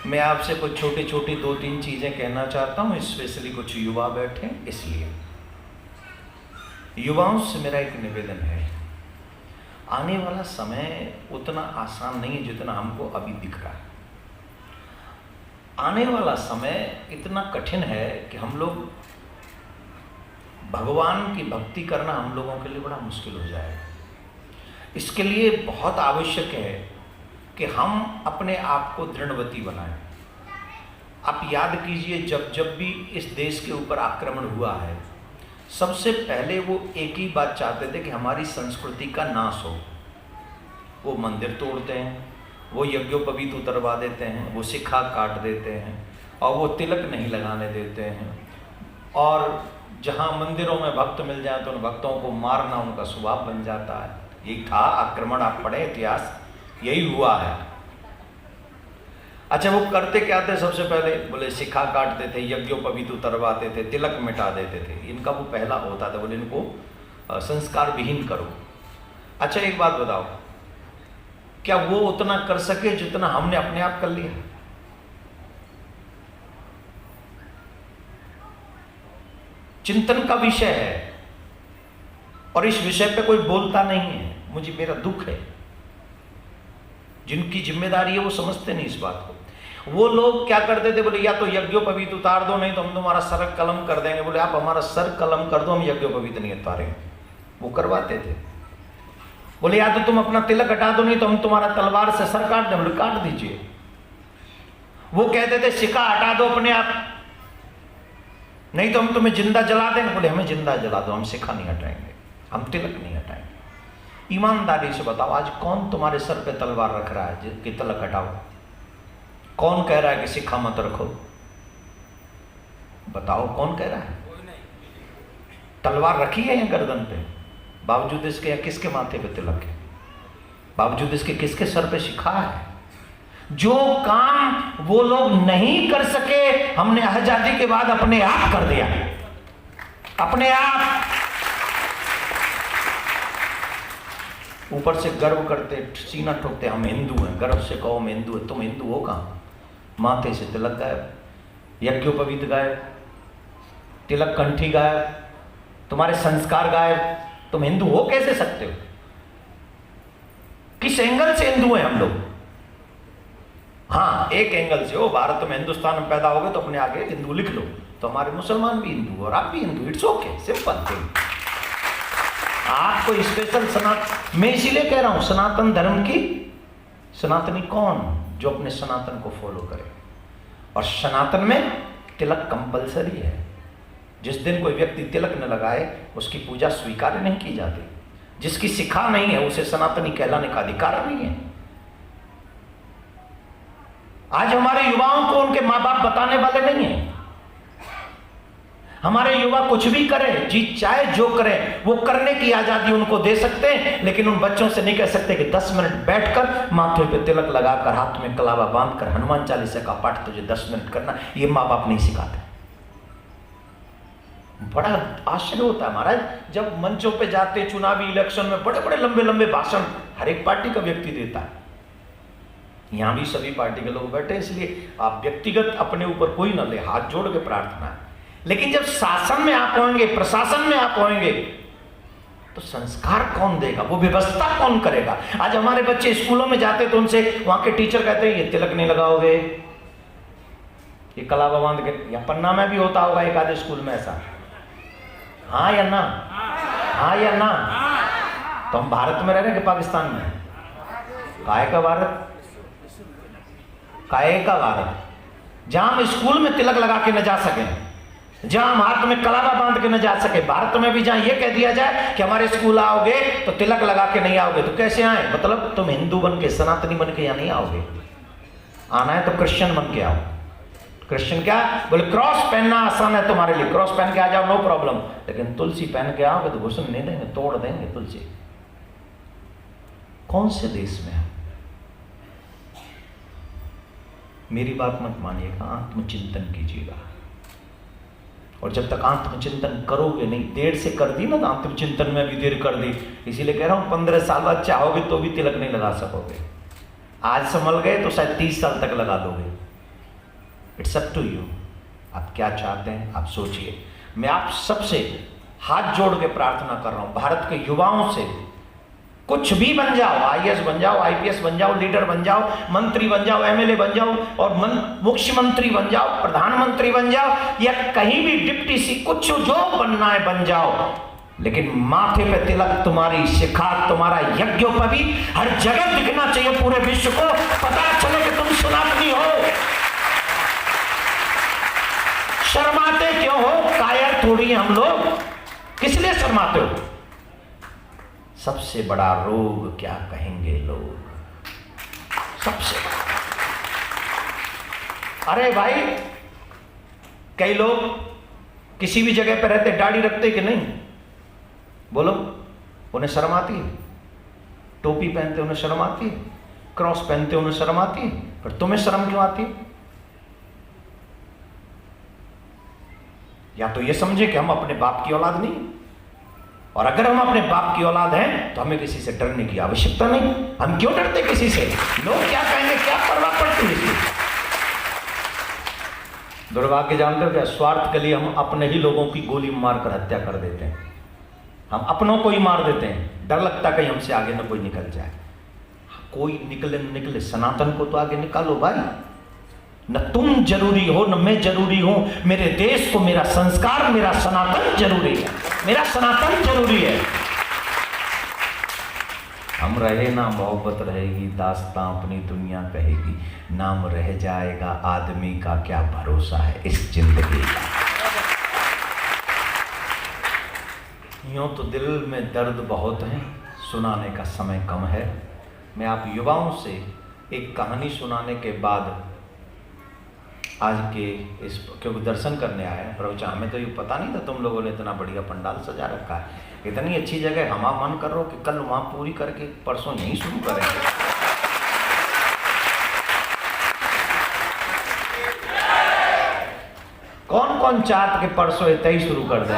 मैं आपसे कुछ छोटी छोटी 2-3 चीज़ें कहना चाहता हूँ, स्पेशली कुछ युवा बैठे इसलिए। युवाओं से मेरा एक निवेदन है, आने वाला समय उतना आसान नहीं है जितना हमको अभी दिख रहा है। आने वाला समय इतना कठिन है कि हम लोग भगवान की भक्ति करना हम लोगों के लिए बड़ा मुश्किल हो जाएगा। इसके लिए बहुत आवश्यक है कि हम अपने आप को दृढ़वती बनाएं। आप याद कीजिए, जब जब भी इस देश के ऊपर आक्रमण हुआ है, सबसे पहले वो एक ही बात चाहते थे कि हमारी संस्कृति का नाश हो। वो मंदिर तोड़ते हैं, वो यज्ञोपवीत उतरवा देते हैं, वो शिखा काट देते हैं और वो तिलक नहीं लगाने देते हैं। और जहाँ मंदिरों में भक्त मिल जाए तो उन भक्तों को मारना उनका स्वभाव बन जाता है। यही था आक्रमण, आप पढ़े इतिहास, यही हुआ है। अच्छा, वो करते क्या थे? सबसे पहले बोले शिखा काटते थे, यज्ञोपवीत उतरवाते थे, तिलक मिटा देते थे। इनका वो पहला होता था, बोले इनको संस्कार विहीन करो। अच्छा, एक बात बताओ, क्या वो उतना कर सके जितना हमने अपने आप कर लिया? चिंतन का विषय है और इस विषय पे कोई बोलता नहीं है। मेरा दुख है, जिनकी जिम्मेदारी है वो समझते नहीं इस बात को। वो लोग क्या करते थे, बोले या तो यज्ञोपवीत उतार दो, नहीं तो हम तुम्हारा सर कलम कर देंगे। बोले आप हमारा सर कलम कर दो, हम यज्ञोपवीत नहीं उतारेंगे। वो करवाते थे। बोले या तो तुम अपना तिलक हटा दो, नहीं तो हम तुम्हारा तलवार से सर काट दें। बोले काट दीजिए। वो कहते थे शिखा हटा दो अपने आप, नहीं तो हम तुम्हें जिंदा जला देंगे। बोले हमें जिंदा जला दो, हम शिखा नहीं हटाएंगे, हम तिलक नहीं हटाएंगे। ईमानदारी से बताओ, आज कौन तुम्हारे सर पे तलवार रख रहा है कि तिलक हटाओ? कौन कह रहा है कि शिखा मत रखो? बताओ कौन कह रहा है? तलवार रखी है या गर्दन पे? बावजूद इसके या किसके माथे पे तिलक है? बावजूद इसके किसके सर पे शिखा है? जो काम वो लोग नहीं कर सके, हमने आजादी के बाद अपने आप कर दिया। अपने आप ऊपर से गर्व करते, सीना ठोकते, हम हिंदू हैं। गर्व से कहो हम हिंदू हैं। तुम हिंदू हो कहाँ? माथे से तिलक गायब, यज्ञोपवीत गायब, तिलक कंठी गायब, तुम्हारे संस्कार गायब। तुम हिंदू हो कैसे सकते हो? किस एंगल से हिंदू हैं हम लोग? हाँ, एक एंगल से हो, भारत में हिंदुस्तान में पैदा हो गए तो अपने आगे हिंदू लिख लो, तो हमारे मुसलमान भी हिंदू और आप भी Hindu. It's okay, simple thing. आपको स्पेशल सनातन, मैं इसीलिए कह रहा हूं सनातन धर्म की सनातनी कौन? जो अपने सनातन को फॉलो करे। और सनातन में तिलक कंपलसरी है। जिस दिन कोई व्यक्ति तिलक न लगाए उसकी पूजा स्वीकार नहीं की जाती। जिसकी शिखा नहीं है उसे सनातनी कहलाने का अधिकार नहीं है। आज हमारे युवाओं को उनके माँ बाप बताने वाले नहीं है। हमारे युवा कुछ भी करें, जी चाहे जो करें, वो करने की आजादी उनको दे सकते हैं, लेकिन उन बच्चों से नहीं कह सकते कि 10 मिनट बैठकर माथे पे तिलक लगाकर हाथ में कलावा बांधकर हनुमान चालीसा का पाठ तुझे 10 मिनट करना। ये माँ बाप नहीं सिखाते। बड़ा आश्चर्य होता है महाराज, जब मंचों पे जाते चुनावी इलेक्शन में बड़े बड़े लंबे लंबे भाषण हर एक पार्टी का व्यक्ति देता है। यहां भी सभी पार्टी के लोग बैठे, इसलिए आप व्यक्तिगत अपने ऊपर कोई न ले, हाथ जोड़ के प्रार्थना है। लेकिन जब शासन में आप होंगे, प्रशासन में आप होंगे, तो संस्कार कौन देगा? वो व्यवस्था कौन करेगा? आज हमारे बच्चे स्कूलों में जाते तो उनसे वहां के टीचर कहते हैं ये तिलक नहीं लगाओगे, ये कलावा बांध के। या पन्ना में भी होता होगा एक आधे स्कूल में ऐसा, हाँ या ना? हाँ या ना? तो हम भारत में रह रहे हैं कि पाकिस्तान में? काहे का भारत? काहे का भारत? जहां हम स्कूल में तिलक लगा के न जा सके, जहां हम हाथ में कलावा बांध के न जा सके, भारत में भी जहां यह कह दिया जाए कि हमारे स्कूल आओगे तो तिलक लगा के नहीं आओगे, तो कैसे आए? मतलब तुम हिंदू बन के, सनातनी बन के यहाँ नहीं आओगे। आना है तो क्रिश्चियन बन के आओ। क्रिश्चियन क्या बोले? क्रॉस पहनना आसान है तुम्हारे लिए, क्रॉस पहन के आ जाओ, नो प्रॉब्लम। लेकिन तुलसी पहन के आओगे तो घुसन नहीं देंगे, तोड़ देंगे तुलसी। कौन से देश में है? मेरी बात मत मानिएगा, आत्मचिंतन कीजिएगा। और जब तक आत्मचिंतन करोगे नहीं, देर से कर दी ना, आत्मचिंतन में भी देर कर दी। इसीलिए कह रहा हूं 15 साल बाद चाहोगे तो भी तिलक नहीं लगा सकोगे। आज संभल गए तो शायद 30 साल तक लगा दोगे। इट्स अप टू यू, आप क्या चाहते हैं आप सोचिए। मैं आप सबसे हाथ जोड़ के प्रार्थना कर रहा हूं, भारत के युवाओं से, कुछ भी बन जाओ, आईएएस बन जाओ, आईपीएस बन जाओ, लीडर बन जाओ, मंत्री बन जाओ, एमएलए बन जाओ, और मुख्यमंत्री बन जाओ, प्रधानमंत्री बन जाओ, या कहीं भी डिप्टी सी, कुछ जो बनना है बन जाओ, लेकिन माथे पे तिलक, तुम्हारी शिखा, तुम्हारा यज्ञोपवी हर जगह दिखना चाहिए, पूरे विश्व को पता चले कि तुम सनातनी हो। शर्माते क्यों हो? कायर थोड़ी हैं हम लोग, किस लिए शर्माते हो? सबसे बड़ा रोग क्या कहेंगे लोग, सबसे बड़ा। अरे भाई, कई लोग किसी भी जगह पर रहते दाढ़ी रखते कि नहीं? बोलो, उन्हें शर्म आती है? टोपी पहनते उन्हें शर्म आती है? क्रॉस पहनते उन्हें शर्म आती है? पर तुम्हें शर्म क्यों आती है? या तो ये समझे कि हम अपने बाप की औलाद नहीं, और अगर हम अपने बाप की औलाद हैं तो हमें किसी से डरने की आवश्यकता नहीं। हम क्यों डरते किसी से? लोग क्या कहेंगे, क्या परवाह पड़ती है इसकी? दुर्भाग्य जानते हो क्या? स्वार्थ के लिए हम अपने ही लोगों की गोली मारकर हत्या कर देते हैं। हम अपनों को ही मार देते हैं, डर लगता कहीं हमसे आगे न कोई निकल जाए। कोई निकले न निकले, सनातन को तो आगे निकालो भाई। न तुम जरूरी हो न मैं जरूरी हूं, मेरे देश को मेरा संस्कार, मेरा सनातन जरूरी है, मेरा सनातन जरूरी है। हम रहे ना मोहब्बत रहेगी, दास्तां अपनी दुनिया कहेगी, नाम रह जाएगा आदमी का क्या भरोसा है इस जिंदगी का। यूं तो दिल में दर्द बहुत है, सुनाने का समय कम है। मैं आप युवाओं से एक कहानी सुनाने के बाद आज के इस, क्योंकि दर्शन करने आए हैं प्रवचन, हमें तो ये पता नहीं था तुम लोगों ने इतना बढ़िया पंडाल सजा रखा है, इतनी अच्छी जगह। हम मन कर रहे हो कि कल वहाँ पूरी करके परसों यहीं शुरू करेंगे। कौन कौन चाहत के परसों इतना ही शुरू कर दें?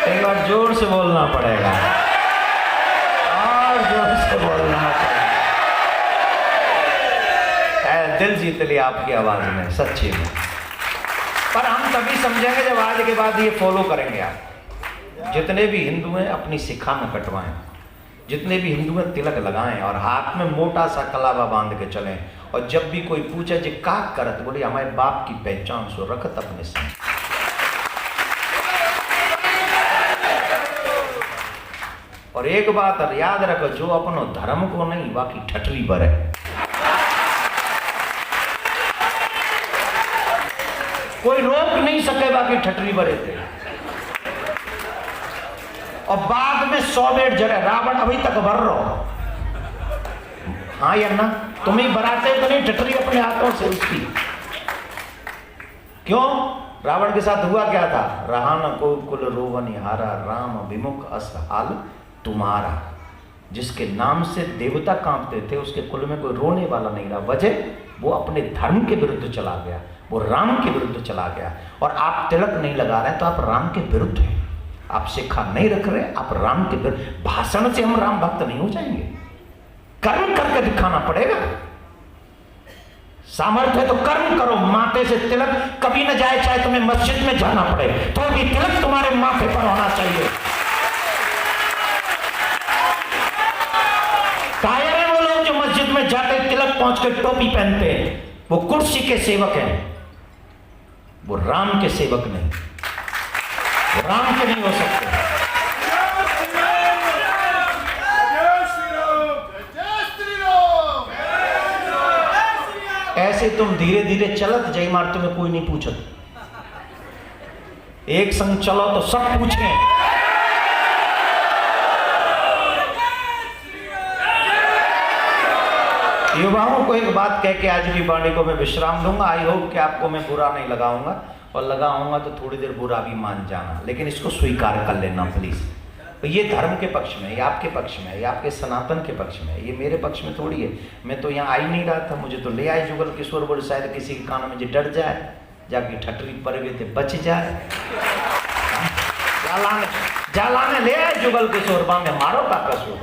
एक बार जोर से बोलना पड़ेगा, और जोर से बोलना पड़ेगा। दिल जीत लिया आपकी आवाज में, सच्ची में। पर हम तभी समझेंगे जब आज के बाद ये फॉलो करेंगे। आप जितने भी हिंदू हैं अपनी शिखा में कटवाएं, जितने भी हिंदू हैं तिलक लगाएं, और हाथ में मोटा सा कलावा बांध के चलें। और जब भी कोई पूछे जी का करत, बोले हमारे बाप की पहचान सो रखत अपने संग। और एक बात याद रखो, जो अपनो धर्म को नहीं बाकी ठटरी भरे। कोई रोक नहीं सके बाकी ठटरी भरे थे। और बाद में 100 बेट जगह रावण अभी तक भर रहो। हाँ या ना? तुम्हें बराते तो नहीं, ठटरी अपने हाथों से उसकी। क्यों? रावण के साथ हुआ क्या था? रहा न को कुल रोवन हारा, राम विमुख अस हाल तुम्हारा। जिसके नाम से देवता कांपते थे उसके कुल में कोई रोने वाला नहीं रहा। वजह, वो अपने धर्म के विरुद्ध चला गया, वो राम के विरुद्ध चला गया। और आप तिलक नहीं लगा रहे तो आप राम के विरुद्ध हैं। आप शिखा नहीं रख रहे, आप राम के विरुद्ध। भाषण से हम राम भक्त नहीं हो जाएंगे, कर्म करके दिखाना पड़ेगा। सामर्थ्य है तो कर्म करो। माथे से तिलक कभी न जाए, चाहे तुम्हें मस्जिद में जाना पड़े तो भी तिलक तुम्हारे माथे पर होना चाहिए। कायर है वो लोग जो मस्जिद में जाते तिलक पहुंच के टोपी पहनते हैं, वो कुर्सी के सेवक हैं, वो राम के सेवक नहीं, वो राम के नहीं हो सकते। ऐसे तुम धीरे धीरे चलत जय मार, तुम्हें कोई नहीं पूछत। एक संग चलो तो सब पूछें। युवाओं को एक बात कह के आज की वाणी को मैं विश्राम दूंगा। आई होप कि आपको मैं बुरा नहीं लगाऊंगा, और लगाऊंगा तो थोड़ी देर बुरा भी मान जाना, लेकिन इसको स्वीकार कर लेना प्लीज। तो ये धर्म के पक्ष में, ये आपके पक्ष में, ये आपके सनातन के पक्ष में, ये मेरे पक्ष में थोड़ी है। मैं तो यहाँ आ ही नहीं रहा था, मुझे तो ले आए जुगल किशोर, बोले शायद किसी के कान में जो डर जाए, जाके ठटरी पर गए थे बच जाए। जालाने ले आए जुगल किशोर, में मारो का कसूर।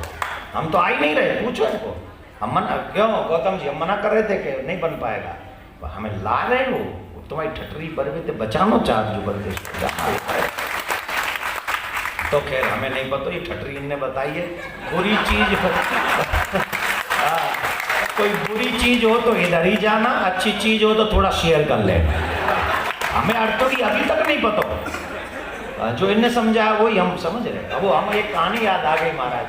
हम तो आ ही नहीं रहे, पूछो इनको। हम मना क्यों गौतम जी, हम मना कर रहे थे कि नहीं बन पाएगा, हमें ला रहे हो, तुम्हारी ठटरी बरवे थे बचानो चार जो बंदे। तो खैर हमें नहीं पता, ये ठटरी इनने बताई है। बुरी चीज कोई बुरी चीज हो तो इधर ही जाना, अच्छी चीज हो तो थोड़ा शेयर कर ले। हमें अर्थों की अभी तक नहीं पता, जो इनने समझा वही हम समझ रहे। अब वो हम एक कहानी याद आ गई महाराज।